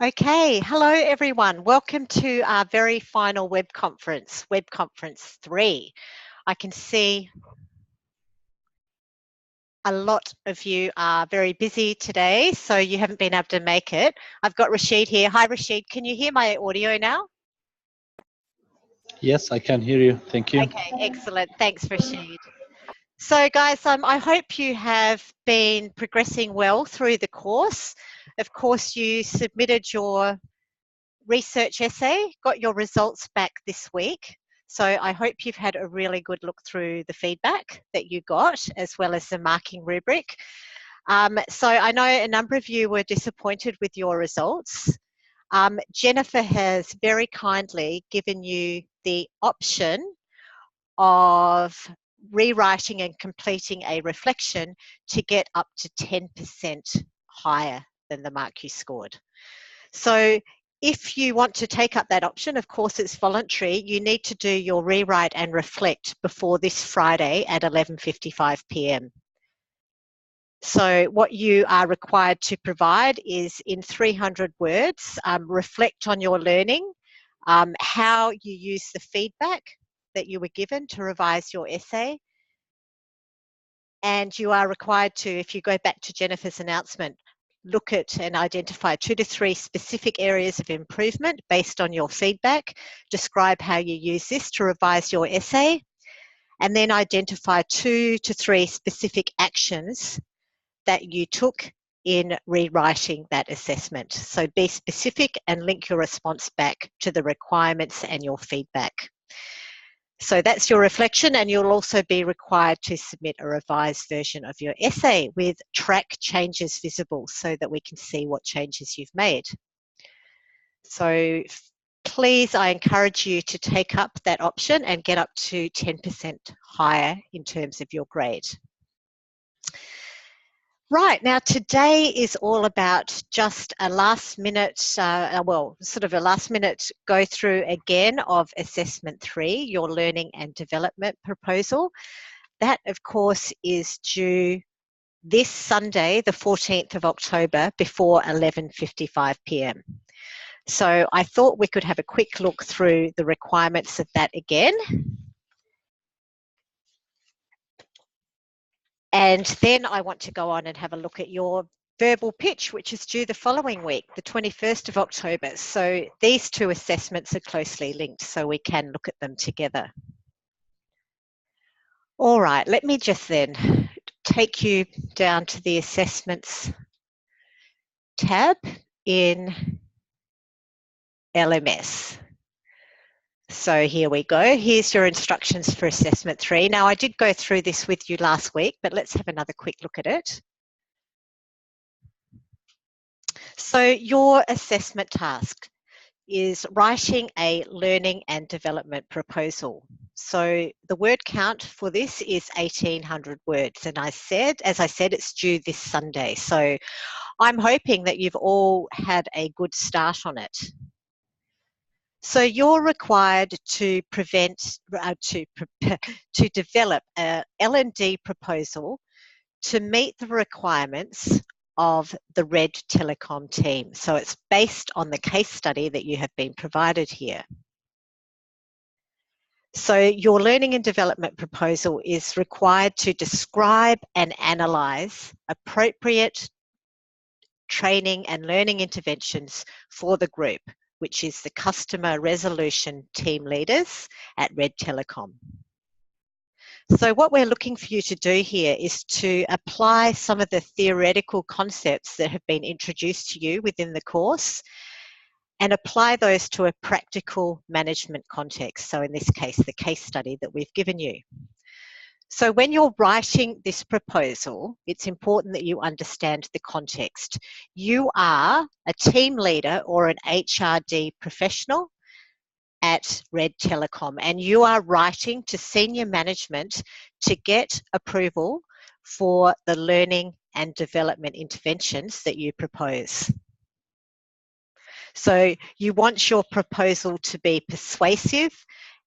Okay, hello everyone. Welcome to our very final web conference, Web Conference 3. I can see a lot of you are very busy today, so you haven't been able to make it. I've got Rashid here. Hi Rashid, can you hear my audio now? Yes, I can hear you. Thank you. Okay, excellent. Thanks Rashid. So guys, I hope you have been progressing well through the course. Of course, you submitted your research essay, got your results back this week. So I hope you've had a really good look through the feedback that you got, as well as the marking rubric. So I know a number of you were disappointed with your results. Jennifer has very kindly given you the option of rewriting and completing a reflection to get up to 10% higher than the mark you scored. So if you want to take up that option, of course it's voluntary, you need to do your rewrite and reflect before this Friday at 11:55 p.m. So what you are required to provide is in 300 words, reflect on your learning, how you use the feedback that you were given to revise your essay. And you are required to, if you go back to Jennifer's announcement, look at and identify 2 to 3 specific areas of improvement based on your feedback, describe how you use this to revise your essay, and then identify 2 to 3 specific actions that you took in rewriting that assessment. So be specific and link your response back to the requirements and your feedback. So that's your reflection, and you'll also be required to submit a revised version of your essay with track changes visible so that we can see what changes you've made. So please, I encourage you to take up that option and get up to 10% higher in terms of your grade. Right, now today is all about just a last minute, sort of a last minute go through again of Assessment 3, your Learning and Development Proposal. That, of course, is due this Sunday, the 14th of October, before 11:55 p.m. So I thought we could have a quick look through the requirements of that again. And then I want to go on and have a look at your verbal pitch, which is due the following week, the 21st of October. So these two assessments are closely linked, so we can look at them together. All right, let me just then take you down to the assessments tab in LMS. So here we go. Here's your instructions for Assessment 3. Now, I did go through this with you last week, but let's have another quick look at it. So your assessment task is writing a learning and development proposal. So the word count for this is 1,800 words. And as I said, it's due this Sunday. So I'm hoping that you've all had a good start on it. So you're required to develop a L&D proposal to meet the requirements of the Red Telecom team. So it's based on the case study that you have been provided here. So your learning and development proposal is required to describe and analyse appropriate training and learning interventions for the group, which is the customer resolution team leaders at Red Telecom. So what we're looking for you to do here is to apply some of the theoretical concepts that have been introduced to you within the course and apply those to a practical management context. So in this case, the case study that we've given you. So when you're writing this proposal, it's important that you understand the context. You are a team leader or an HRD professional at Red Telecom, and you are writing to senior management to get approval for the learning and development interventions that you propose. So you want your proposal to be persuasive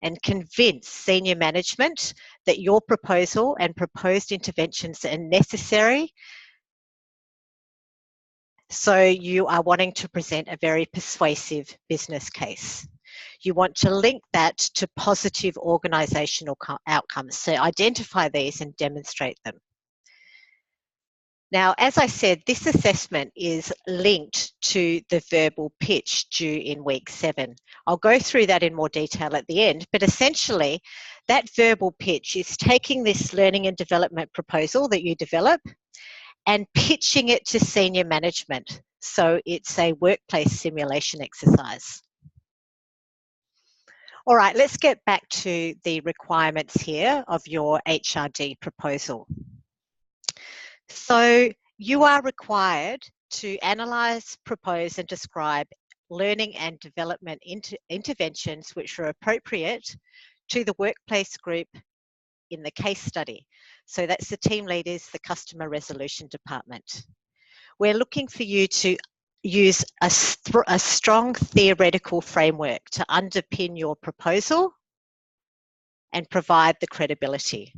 and convince senior management that your proposal and proposed interventions are necessary So you are wanting to present a very persuasive business case. You want to link that to positive organisational outcomes. So identify these and demonstrate them. Now, as I said, this assessment is linked to the verbal pitch due in week 7. I'll go through that in more detail at the end, but essentially that verbal pitch is taking this learning and development proposal that you develop and pitching it to senior management. So it's a workplace simulation exercise. All right, let's get back to the requirements here of your HRD proposal. So you are required to analyse, propose and describe learning and development interventions which are appropriate to the workplace group in the case study. So that's the team leaders, the customer resolution department. We're looking for you to use a strong theoretical framework to underpin your proposal and provide the credibility.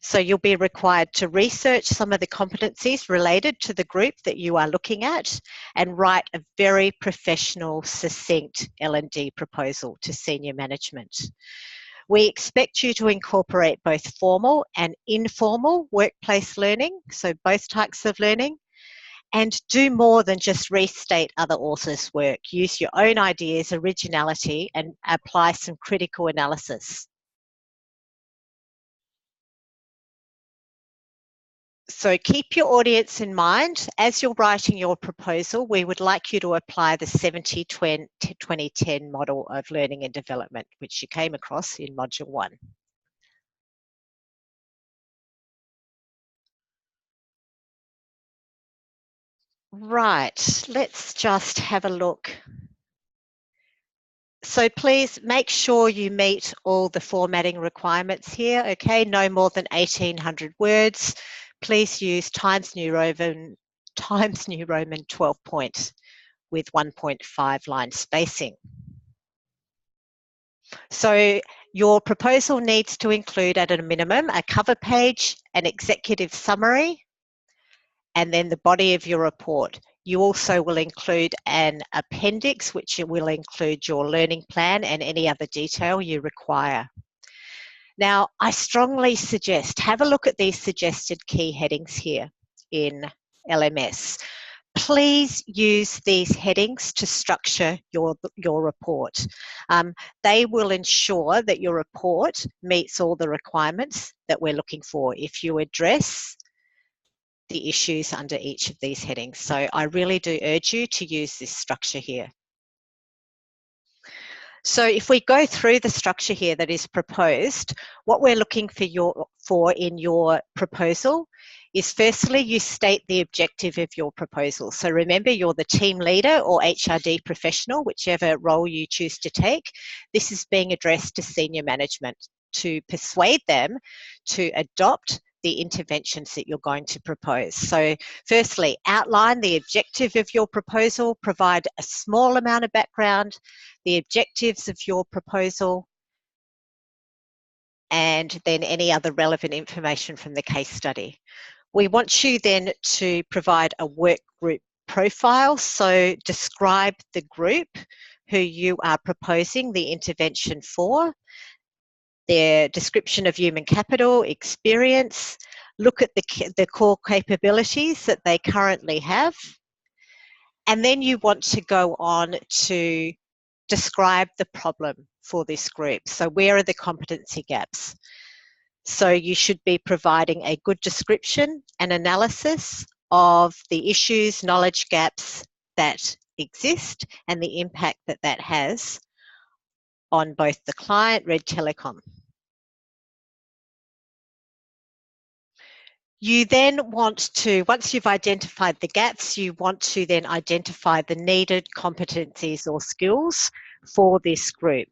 So you'll be required to research some of the competencies related to the group that you are looking at and write a very professional, succinct L&D proposal to senior management. We expect you to incorporate both formal and informal workplace learning, so both types of learning, and do more than just restate other authors' work. Use your own ideas, originality, and apply some critical analysis. So keep your audience in mind. As you're writing your proposal, we would like you to apply the 70-20-10 model of learning and development, which you came across in Module 1. Right, let's just have a look. So please make sure you meet all the formatting requirements here, okay? No more than 1,800 words. Please use Times New Roman 12 point with 1.5 line spacing. So your proposal needs to include at a minimum a cover page, an executive summary, and then the body of your report. You also will include an appendix, which will include your learning plan and any other detail you require. Now, I strongly suggest, have a look at these suggested key headings here in LMS. Please use these headings to structure your report. They will ensure that your report meets all the requirements that we're looking for if you address the issues under each of these headings. So I really do urge you to use this structure here. So if we go through the structure here that is proposed, what we're looking for in your proposal is firstly, you state the objective of your proposal. So remember, you're the team leader or HRD professional, whichever role you choose to take. This is being addressed to senior management to persuade them to adopt the interventions that you're going to propose. So firstly, outline the objective of your proposal, provide a small amount of background, the objectives of your proposal, and then any other relevant information from the case study. We want you then to provide a work group profile, so describe the group who you are proposing the intervention for, their description of human capital, experience, look at the core capabilities that they currently have, and then you want to go on to describe the problem for this group. So where are the competency gaps? So you should be providing a good description and analysis of the issues, knowledge gaps that exist and the impact that that has on both the client, Red Telecom. You then want to, once you've identified the gaps, you want to then identify the needed competencies or skills for this group.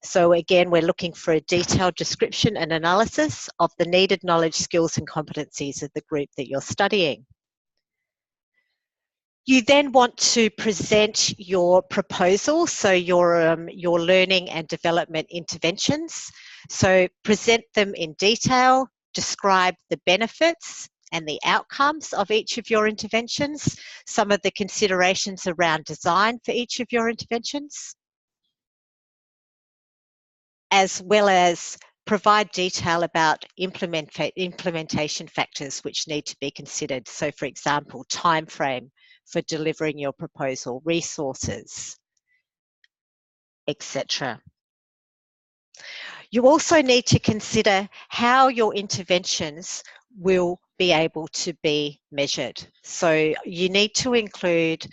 So again, we're looking for a detailed description and analysis of the needed knowledge, skills and competencies of the group that you're studying. You then want to present your proposal, so your learning and development interventions. So present them in detail, describe the benefits and the outcomes of each of your interventions, some of the considerations around design for each of your interventions, as well as provide detail about implementation factors which need to be considered. So, for example, time frame for delivering your proposal, resources, etc. You also need to consider how your interventions will be able to be measured. So you need to include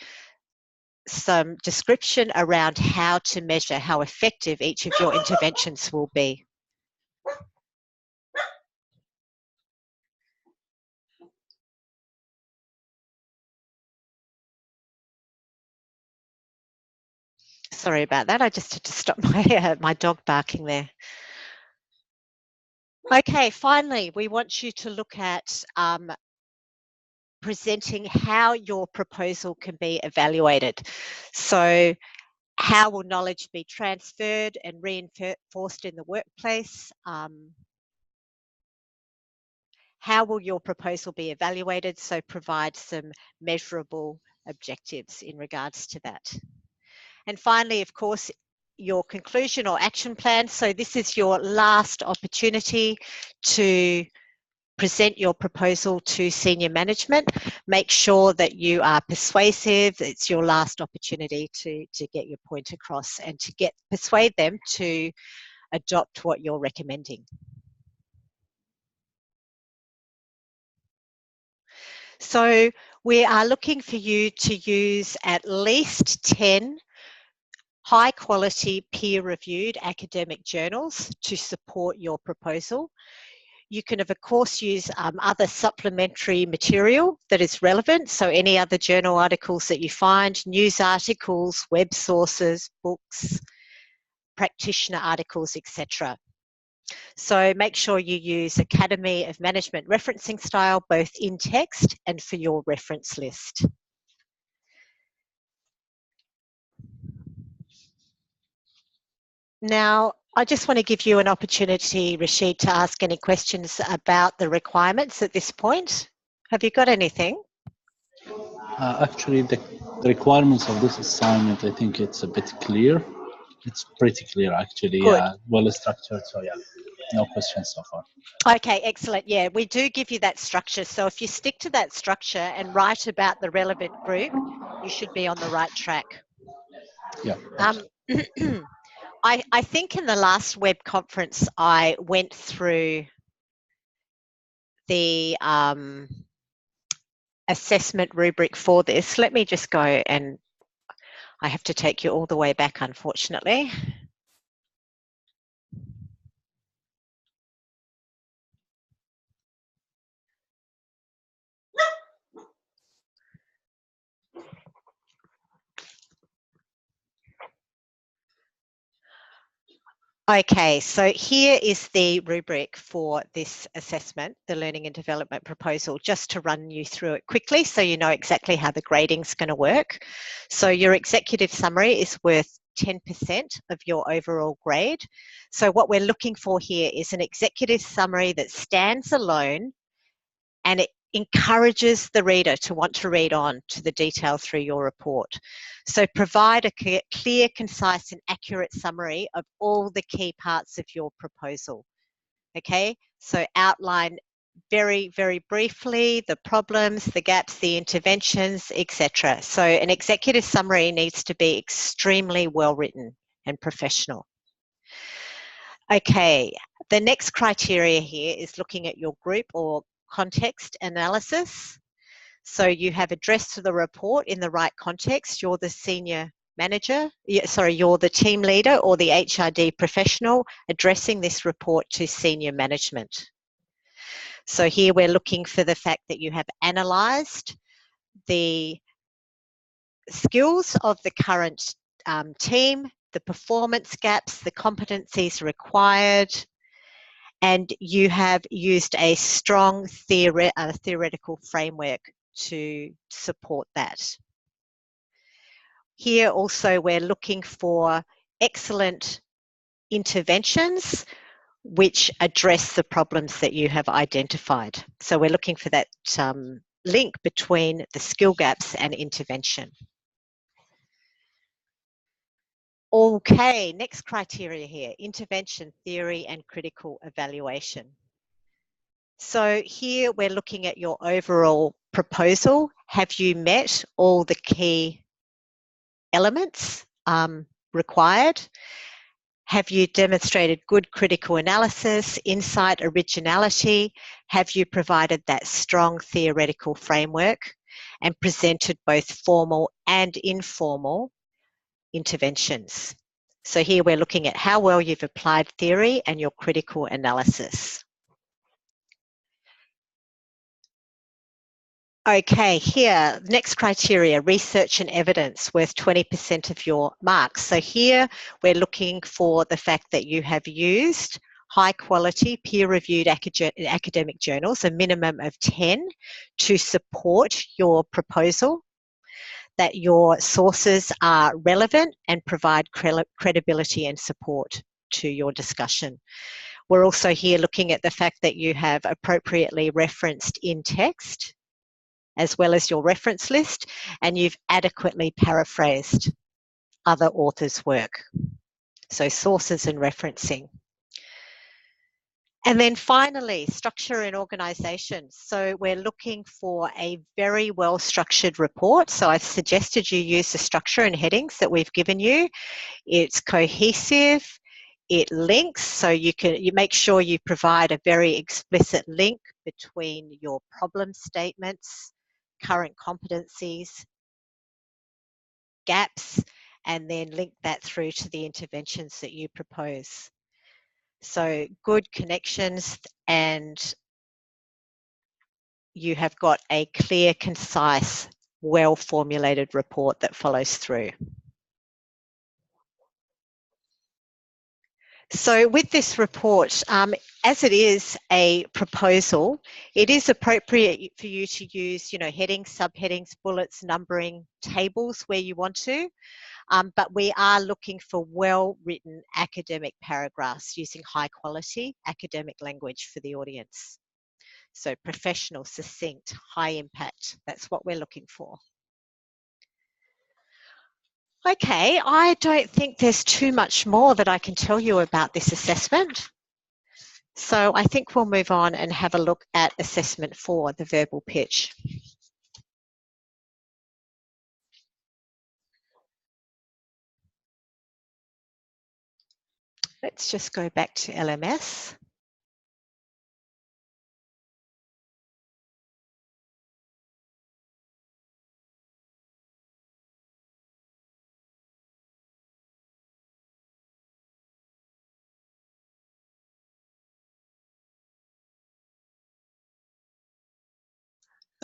some description around how to measure how effective each of your interventions will be. Sorry about that. I just had to stop my dog barking there. Okay, finally, we want you to look at presenting how your proposal can be evaluated. So how will knowledge be transferred and reinforced in the workplace? How will your proposal be evaluated? So provide some measurable objectives in regards to that. And finally, of course, your conclusion or action plan. So this is your last opportunity to present your proposal to senior management. Make sure that you are persuasive. It's your last opportunity to get your point across and to persuade them to adopt what you're recommending. So we are looking for you to use at least 10 high quality peer reviewed academic journals to support your proposal. You can of course use other supplementary material that is relevant. So any other journal articles that you find, news articles, web sources, books, practitioner articles, etc. So make sure you use Academy of Management referencing style, both in text and for your reference list. Now, I just want to give you an opportunity, Rashid, to ask any questions about the requirements at this point. Have you got anything? Actually, the requirements of this assignment, I think it's a bit clear. It's pretty clear, actually. Good. Yeah, well structured. So yeah, no questions so far. Okay, excellent. Yeah, we do give you that structure. So if you stick to that structure and write about the relevant group, you should be on the right track. Yeah. I think in the last web conference, I went through the assessment rubric for this. Let me just go, and I have to take you all the way back, unfortunately. Okay, so here is the rubric for this assessment, the Learning and Development Proposal, just to run you through it quickly so you know exactly how the grading's going to work. So your executive summary is worth 10% of your overall grade. So what we're looking for here is an executive summary that stands alone and it encourages the reader to want to read on to the detail through your report. So provide a clear, concise and accurate summary of all the key parts of your proposal. Okay, so outline very, very briefly the problems, the gaps, the interventions, etc. So an executive summary needs to be extremely well written and professional. Okay, the next criteria here is looking at your group or context analysis. So you have addressed the report in the right context. You're the senior manager, you're the team leader or the HRD professional addressing this report to senior management. So here we're looking for the fact that you have analysed the skills of the current team, the performance gaps, the competencies required, and you have used a strong theoretical framework to support that. Here also we're looking for excellent interventions which address the problems that you have identified. So we're looking for that link between the skill gaps and intervention. Okay, next criteria here, intervention theory and critical evaluation. So here we're looking at your overall proposal. Have you met all the key elements required? Have you demonstrated good critical analysis, insight, originality? Have you provided that strong theoretical framework and presented both formal and informal interventions? So here we're looking at how well you've applied theory and your critical analysis. Okay, here, next criteria, research and evidence, worth 20% of your marks. So here we're looking for the fact that you have used high quality peer-reviewed academic journals, a minimum of 10, to support your proposal, that your sources are relevant and provide credibility and support to your discussion. We're also here looking at the fact that you have appropriately referenced in text, as well as your reference list, and you've adequately paraphrased other authors' work. So sources and referencing. And then finally, structure and organisation. So we're looking for a very well-structured report. So I've suggested you use the structure and headings that we've given you. It's cohesive, it links, so you make sure you provide a very explicit link between your problem statements, current competencies, gaps, and then link that through to the interventions that you propose. So good connections, and you have got a clear, concise, well-formulated report that follows through. So with this report, as it is a proposal, it is appropriate for you to use, headings, subheadings, bullets, numbering, tables where you want to, but we are looking for well-written academic paragraphs using high-quality academic language for the audience. So professional, succinct, high impact, that's what we're looking for. Okay, I don't think there's too much more that I can tell you about this assessment. So I think we'll move on and have a look at assessment 4, the verbal pitch. Let's just go back to LMS.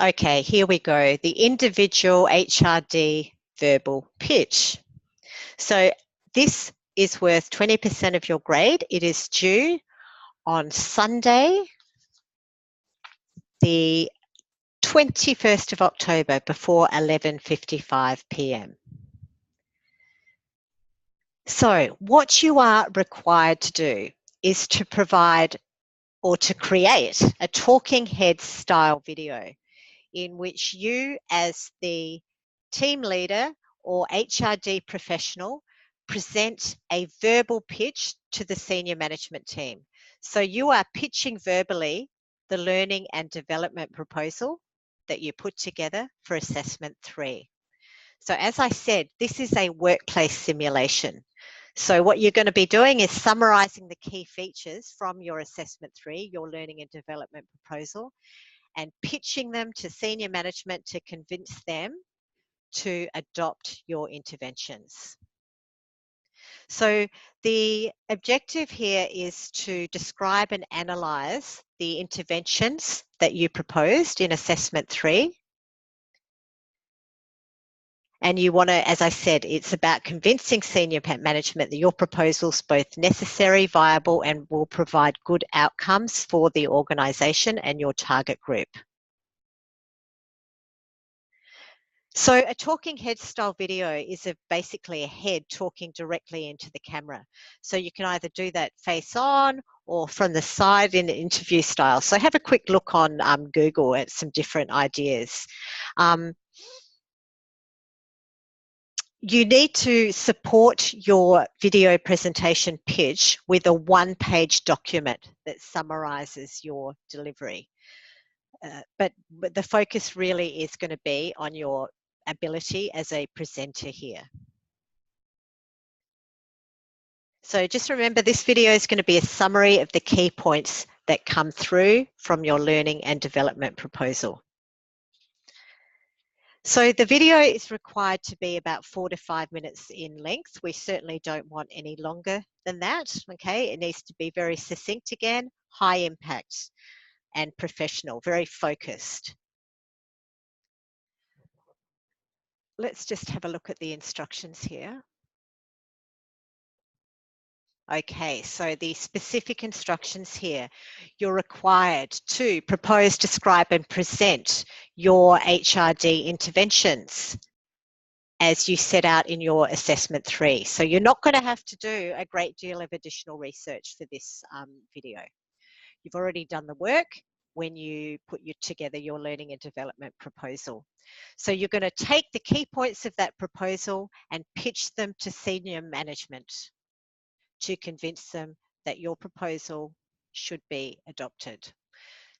Okay, here we go. The individual HRD verbal pitch. So this is worth 20% of your grade. It is due on Sunday, the 21st of October before 11:55 p.m. So what you are required to do is to provide or to create a talking head style video in which you, as the team leader or HRD professional, present a verbal pitch to the senior management team. So you are pitching verbally the learning and development proposal that you put together for assessment 3. So as I said, this is a workplace simulation. So what you're going to be doing is summarizing the key features from your assessment 3, your learning and development proposal, and pitching them to senior management to convince them to adopt your interventions. So the objective here is to describe and analyze the interventions that you proposed in assessment 3. And you want to, as I said, it's about convincing senior management that your proposal is both necessary, viable, and will provide good outcomes for the organisation and your target group. So a talking head style video is basically a head talking directly into the camera. So you can either do that face on or from the side in the interview style. So have a quick look on Google at some different ideas. You need to support your video presentation pitch with a one-page document that summarizes your delivery. But the focus really is going to be on your ability as a presenter here. So just remember, this video is going to be a summary of the key points that come through from your learning and development proposal. So the video is required to be about 4 to 5 minutes in length. We certainly don't want any longer than that, okay? It needs to be very succinct again, high impact and professional, very focused. Let's just have a look at the instructions here. Okay, so the specific instructions here, you're required to propose, describe and present your HRD interventions as you set out in your assessment 3. So you're not going to have to do a great deal of additional research for this video. You've already done the work when you put together your learning and development proposal. So you're going to take the key points of that proposal and pitch them to senior management to convince them that your proposal should be adopted.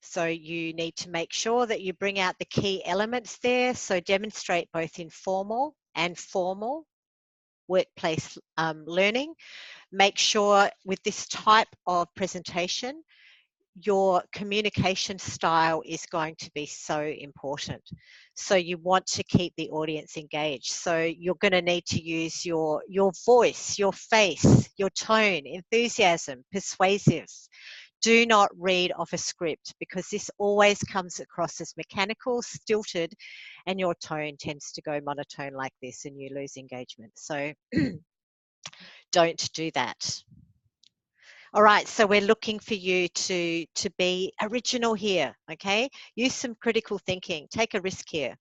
So you need to make sure that you bring out the key elements there. So demonstrate both informal and formal workplace learning. Make sure with this type of presentation, your communication style is going to be so important. So you want to keep the audience engaged. So you're going to need to use your voice, your face, your tone, enthusiasm, persuasive. Do not read off a script, because this always comes across as mechanical, stilted, and your tone tends to go monotone like this and you lose engagement. So don't do that. All right, so we're looking for you to be original here, okay? Use some critical thinking, take a risk here.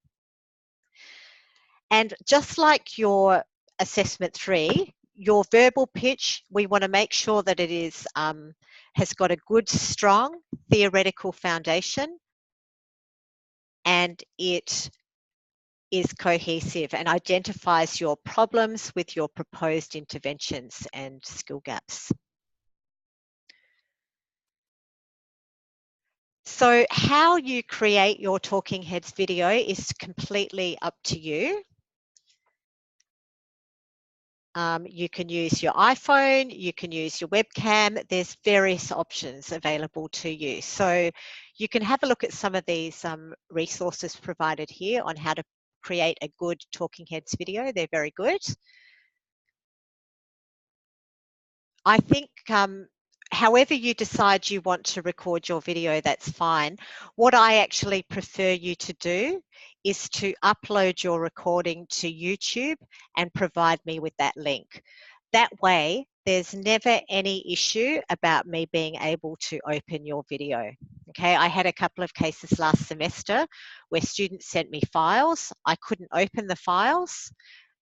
And just like your assessment 3, your verbal pitch, we want to make sure that it is has got a good, strong theoretical foundation, and it is cohesive and identifies your problems with your proposed interventions and skill gaps. So how you create your Talking Heads video is completely up to you. You can use your iPhone, you can use your webcam. There's various options available to you. So you can have a look at some of these resources provided here on how to create a good Talking Heads video. They're very good. I think however you decide you want to record your video, that's fine. What I actually prefer you to do is to upload your recording to YouTube and provide me with that link. That way, there's never any issue about me being able to open your video. Okay, I had a couple of cases last semester where students sent me files. I couldn't open the files,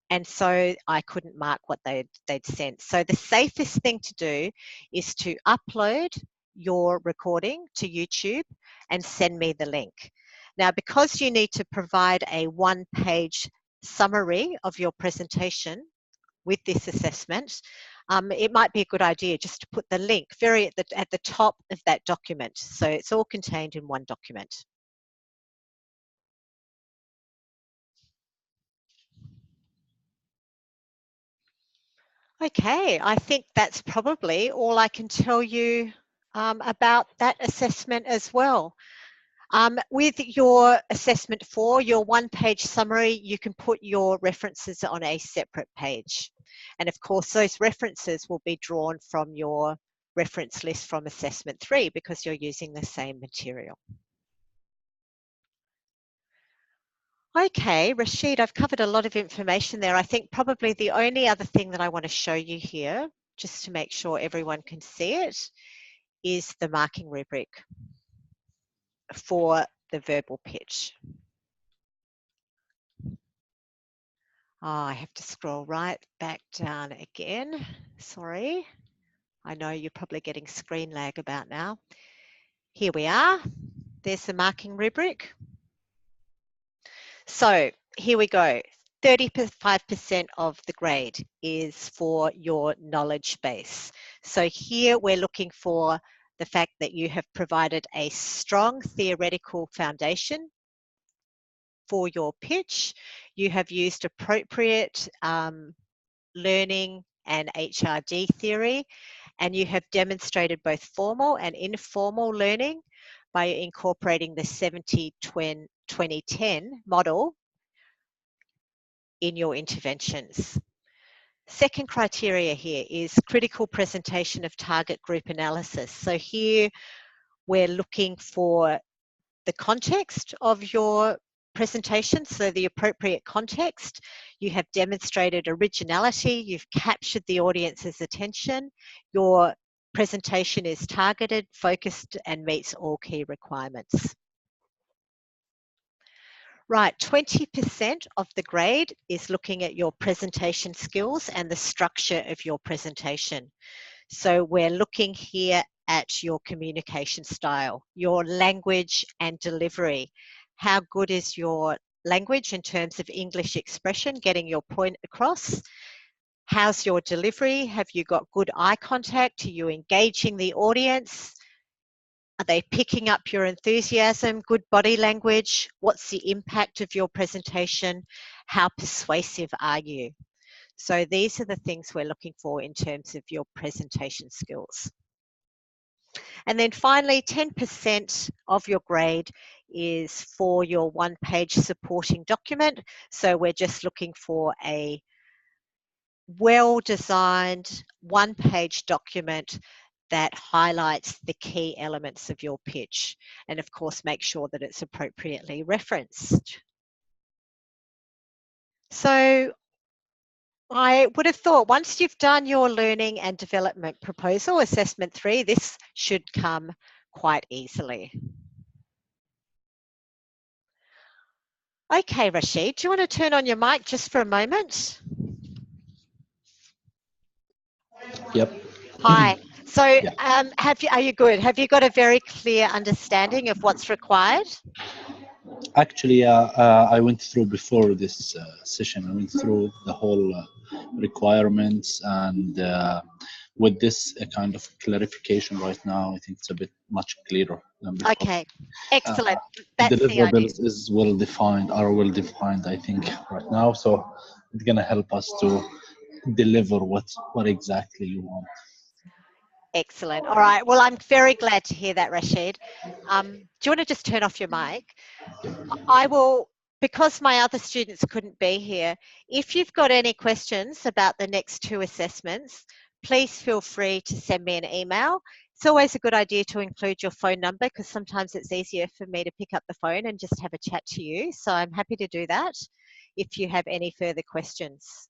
and so I couldn't mark what they'd sent. So the safest thing to do is to upload your recording to YouTube and send me the link. Now, because you need to provide a one-page summary of your presentation with this assessment, it might be a good idea just to put the link at the top of that document. So it's all contained in one document. Okay, I think that's probably all I can tell you about that assessment as well. With your assessment 4, your one-page summary, you can put your references on a separate page. And of course, those references will be drawn from your reference list from assessment 3 because you're using the same material. Okay, Rashid, I've covered a lot of information there. I think probably the only other thing that I want to show you here, just to make sure everyone can see it, is the marking rubric for the verbal pitch. Oh, I have to scroll right back down again. Sorry. I know you're probably getting screen lag about now. Here we are. There's the marking rubric. So here we go. 35% of the grade is for your knowledge base. So here we're looking for the fact that you have provided a strong theoretical foundation for your pitch. You have used appropriate learning and HRD theory, and you have demonstrated both formal and informal learning by incorporating the 70-20-10 model in your interventions. Second criteria here is critical presentation of target group analysis. So here we're looking for the context of your presentation, so the appropriate context. You have demonstrated originality, you've captured the audience's attention, your presentation is targeted, focused, and meets all key requirements. Right, 20% of the grade is looking at your presentation skills and the structure of your presentation. So we're looking here at your communication style, your language and delivery. How good is your language in terms of English expression, getting your point across? How's your delivery? Have you got good eye contact? Are you engaging the audience? Are they picking up your enthusiasm, good body language? What's the impact of your presentation? How persuasive are you? So these are the things we're looking for in terms of your presentation skills. And then finally, 10% of your grade is for your one-page supporting document. So we're just looking for a well-designed one-page document that highlights the key elements of your pitch, and of course make sure that it's appropriately referenced. So I would have thought once you've done your learning and development proposal, assessment 3, this should come quite easily. Okay, Rashid, do you want to turn on your mic just for a moment? Yep. Hi. So Yeah. are you good? Have you got a very clear understanding of what's required? Actually, I went through before this session. I went through the whole requirements, and with this kind of clarification right now, I think it's a bit much clearer than before. Okay, excellent. That's Deliverables the idea. is well defined, are well defined, I think, right now. So it's gonna help us to deliver what exactly you want. Excellent. All right. Well, I'm very glad to hear that, Rashid. Do you want to just turn off your mic? I will, because my other students couldn't be here, if you've got any questions about the next 2 assessments, please feel free to send me an email. It's always a good idea to include your phone number because sometimes it's easier for me to pick up the phone and just have a chat to you. So I'm happy to do that if you have any further questions.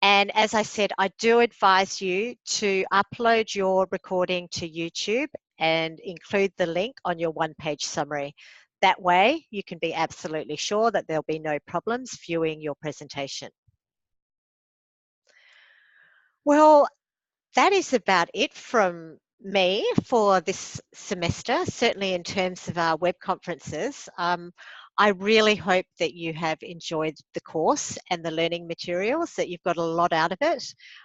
And as I said, I do advise you to upload your recording to YouTube and include the link on your one-page summary. That way, you can be absolutely sure that there'll be no problems viewing your presentation. Well, that is about it from me for this semester, certainly in terms of our web conferences. I really hope that you have enjoyed the course and the learning materials, that you've got a lot out of it.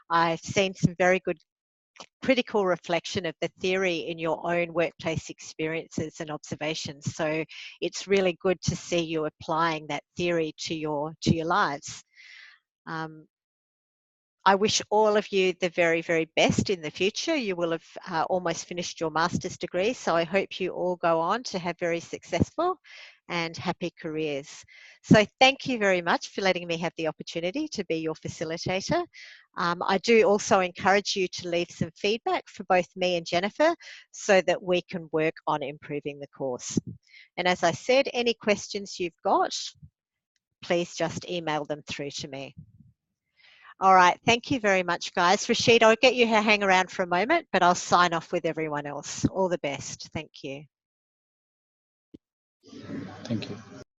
I've seen some very good critical reflection of the theory in your own workplace experiences and observations. So it's really good to see you applying that theory to your lives. I wish all of you the very, very best in the future. You will have almost finished your master's degree, so I hope you all go on to have very successful and happy careers. So thank you very much for letting me have the opportunity to be your facilitator. I do also encourage you to leave some feedback for both me and Jennifer so that we can work on improving the course. And as I said, any questions you've got, please just email them through to me. All right, thank you very much, guys. Rashid, I'll get you to hang around for a moment, but I'll sign off with everyone else. All the best. Thank you. Thank you.